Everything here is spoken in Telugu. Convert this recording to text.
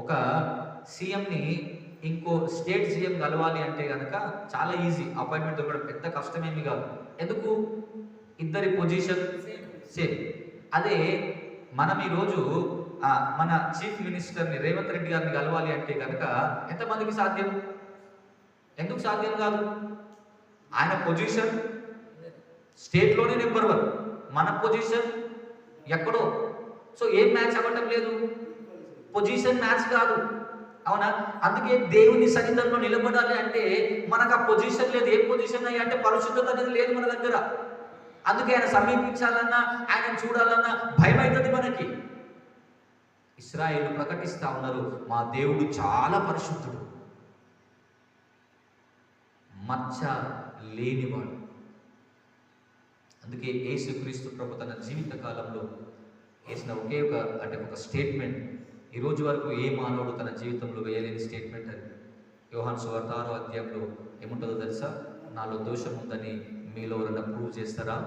ఒక సీఎంని ఇంకో స్టేట్ సీఎం కలవాలి అంటే కనుక చాలా ఈజీ, అపాయింట్మెంట్ దొరకడం పెద్ద కష్టమేమి కాదు. ఎందుకు? ఇద్దరి పొజిషన్ సేమ్. అదే మనం ఈరోజు మన చీఫ్ మినిస్టర్ని రేవంత్ రెడ్డి గారిని కలవాలి అంటే కనుక ఎంతమందికి సాధ్యం? ఎందుకు సాధ్యం కాదు? ఆయన పొజిషన్ స్టేట్లోనే నెంబర్ 1, మన పొజిషన్ ఎక్కడో. సో ఏం మ్యాచ్ అవ్వటం లేదు, పొజిషన్ మ్యాచ్ కాదు, అవునా? అందుకే దేవుని సన్నిధానంలో నిలబడాలి అంటే మనకు ఆ పొజిషన్ లేదు. ఏ పొజిషన్ అయ్యి అంటే పరిశుద్ధత అనేది లేదు మన దగ్గర. అందుకే ఆయన సమీపించాలన్నా, ఆయన చూడాలన్నా భయం అవుతుంది మనకి. ఇశ్రాయేలు ప్రకటిస్తా ఉన్నారు, మా దేవుడు చాలా పరిశుద్ధుడు, మచ్చ లేనివాడు. అందుకే యేసుక్రీస్తు ప్రభు తన జీవిత కాలంలో వేసిన ఒకే ఒక స్టేట్మెంట్, ఈ రోజు వరకు ఏ మానవుడు తన జీవితంలో వేయలేని స్టేట్మెంట్ అది. యోహాను సువార్త 6వ అధ్యాయంలో ఏముంటుందో తెలుసా? నాలో దోషం ఉందని మీలో ఎవరైనా ప్రూవ్ చేస్తారా?